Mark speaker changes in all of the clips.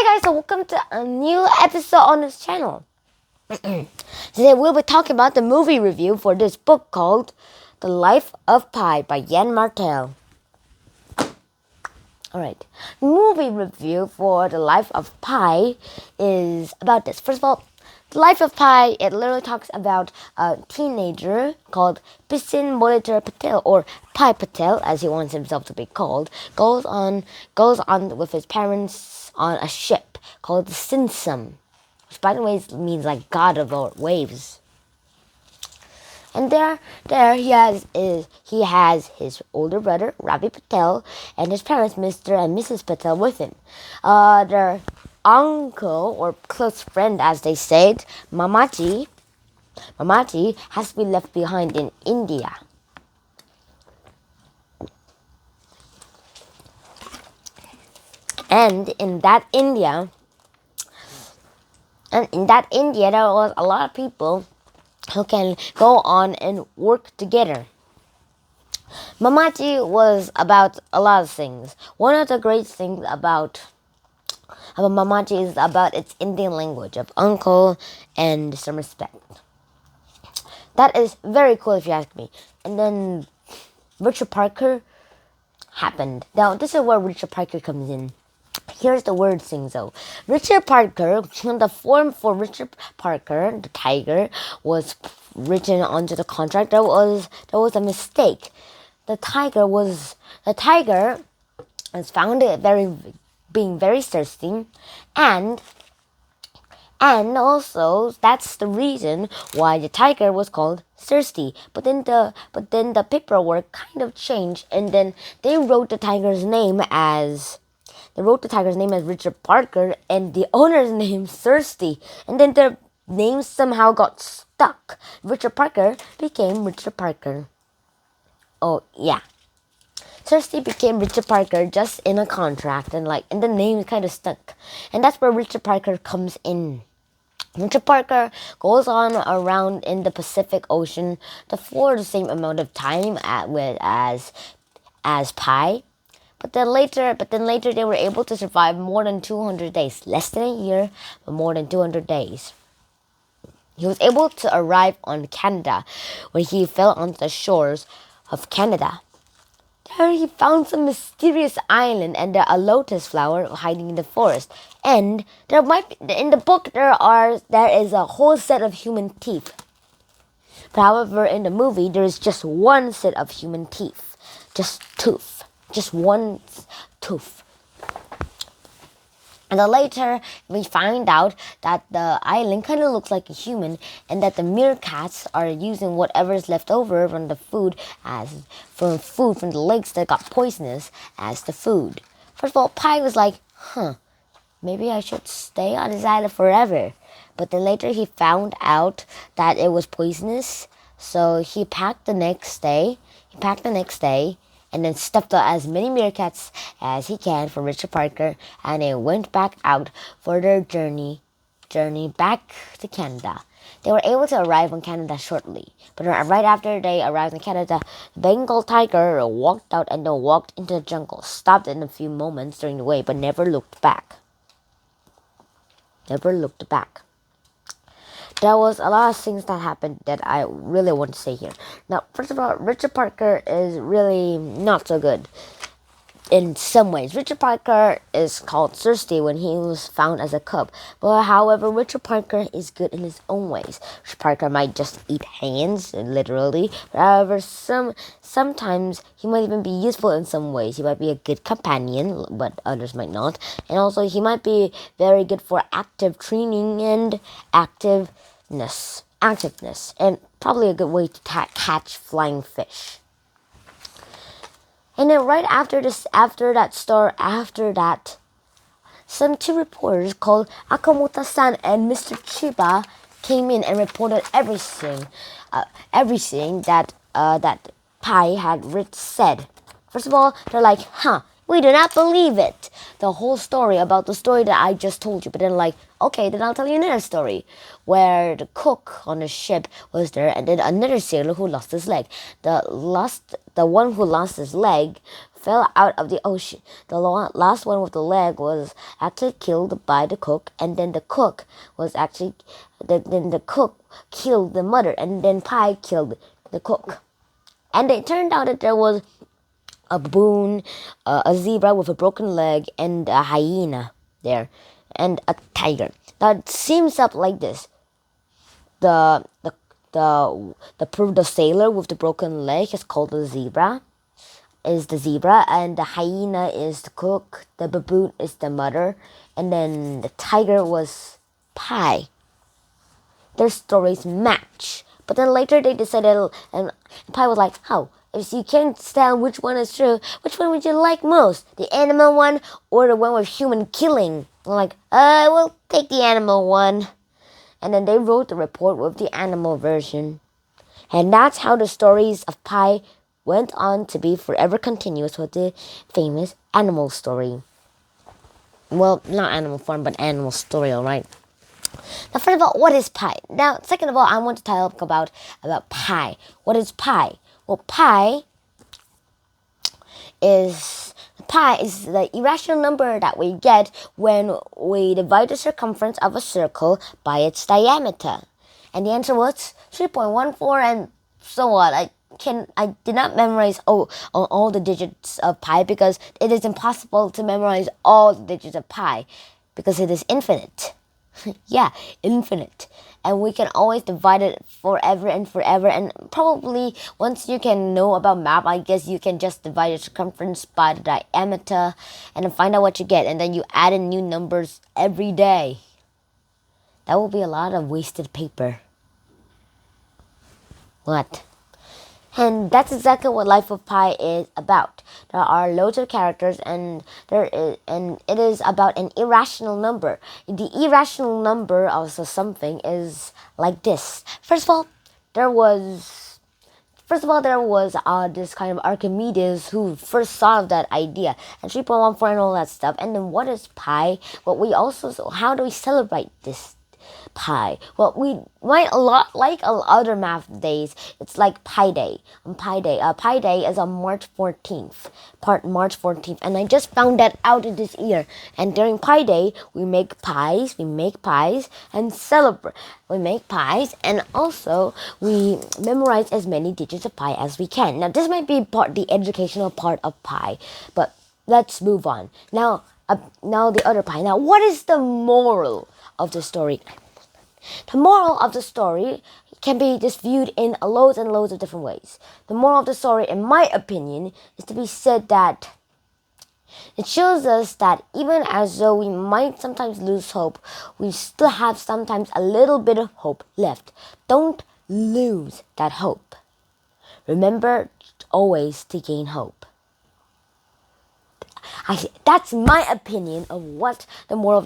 Speaker 1: Hi guys, so welcome to a new episode on this channel. Today we'll be talking about the movie review for this book called The Life of Pi by Yann Martel. Alright, the movie review for The Life of Pi is about this. First of all, The Life of Pi, it literally talks about a teenager called Bisin Molitor Patel, or Pi Patel as he wants himself to be called, goes on with his parents on a ship called the Sinsum, which by the way means like God of the waves. And there he has his older brother Ravi Patel and his parents Mr. and Mrs. Patel with him. Their uncle or close friend, as they said, Mamaji has been left behind in India. And in that India, there was a lot of people who can go on and work together. Mamaji was about a lot of things. One of the great things about Mamaji is about its Indian language of uncle and some respect. That is very cool if you ask me. And then Richard Parker happened. Now this is where Richard Parker comes in. Here's the weird thing though. Richard Parker, the form for Richard Parker, the tiger, was written onto the contract. There was a mistake. The tiger was found being very thirsty, and also that's the reason why the tiger was called thirsty. But then the paperwork kind of changed, and then they wrote the tiger's name as Richard Parker and the owner's name Thirsty, and then their names somehow got stuck. Richard Parker became Richard Parker. Oh yeah. Thirsty became Richard Parker just in a contract, and the name kind of stuck. And that's where Richard Parker comes in. Richard Parker goes on around in the Pacific Ocean for the same amount of time as Pi. But then later they were able to survive more than 200 days. Less than a year, but more than 200 days. He was able to arrive on Canada, where he fell onto the shores of Canada. There he found some mysterious island and a lotus flower hiding in the forest. And in the book there is a whole set of human teeth. But however, in the movie there is just one set of human teeth. Just one tooth. And then later, we find out that the island kind of looks like a human, and that the meerkats are using whatever is left over from the food from the lakes that got poisonous as the food. First of all, Pi was like, maybe I should stay on this island forever. But then later he found out that it was poisonous, so he packed the next day, and then stuffed as many meerkats as he can for Richard Parker, and they went back out for their journey back to Canada. They were able to arrive in Canada shortly, but right after they arrived in Canada, the Bengal tiger walked out and then walked into the jungle, stopped in a few moments during the way, but never looked back. There was a lot of things that happened that I really want to say here. Now, first of all, Richard Parker is really not so good in some ways. Richard Parker is called Thirsty when he was found as a cub. But however, Richard Parker is good in his own ways. Richard Parker might just eat hands, literally. But however, sometimes he might even be useful in some ways. He might be a good companion, but others might not. And also, he might be very good for active training and activeness, and probably a good way to catch flying fish. And then right after that, some two reporters called Akamoto-san and Mr. Chiba came in and reported everything that Pi had said. First of all, they're like, we do not believe it. The whole story about the story that I just told you. But then okay, then I'll tell you another story where the cook on the ship was there, and then another sailor who lost his leg. The one who lost his leg fell out of the ocean. The last one with the leg was actually killed by the cook, and then the cook was actually then the cook killed the mother, and then Pi killed the cook. And it turned out that there was a baboon, a zebra with a broken leg, and a hyena there, and a tiger. Now it seems up like this: the sailor with the broken leg is called the zebra, and the hyena is the cook, the baboon is the mother, and then the tiger was Pi. Their stories match. But then later they decided, and Pi was like, how? If you can't tell which one is true, which one would you like most? The animal one or the one with human killing? I'm like, we'll take the animal one. And then they wrote the report with the animal version. And that's how the stories of Pi went on to be forever continuous with the famous animal story. Well, not animal form, but animal story, alright? Now, first of all, what is pi? Now, second of all, I want to talk about pi. What is pi? Well, pi is the irrational number that we get when we divide the circumference of a circle by its diameter. And the answer was 3.14 and so on. I did not memorize all the digits of pi because it is impossible to memorize all the digits of pi because it is infinite. Yeah, infinite. And we can always divide it forever and forever. And probably once you can know about math, I guess you can just divide the circumference by the diameter and then find out what you get. And then you add in new numbers every day. That will be a lot of wasted paper. What? And that's exactly what Life of Pi is about. There are loads of characters, and it is about an irrational number. The irrational number of something is like this. First of all, there was this kind of Archimedes who first solved that idea, and 3.14 and all that stuff. And then what is pi? How do we celebrate this pi? Well, we might a lot like other math days. It's like Pi Day. Pi Day is on March 14th. And I just found that out this year. And during Pi Day, we make pies and celebrate. We make pies, and also we memorize as many digits of pi as we can. Now, this might be the educational part of pi, but let's move on. Now the other pi. Now, what is the moral of the story? The moral of the story can be just viewed in loads and loads of different ways. The moral of the story, in my opinion, is to be said that it shows us that even as though we might sometimes lose hope, we still have sometimes a little bit of hope left. Don't lose that hope. Remember always to gain hope. That's my opinion of what the moral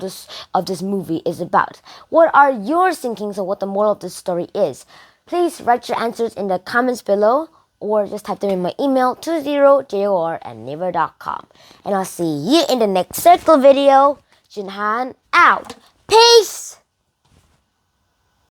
Speaker 1: of this movie is about. What are your thinkings of what the moral of this story is? Please write your answers in the comments below, or just type them in my email 20jor@naver.com. And I'll see you in the next circle video. Junhan out. Peace!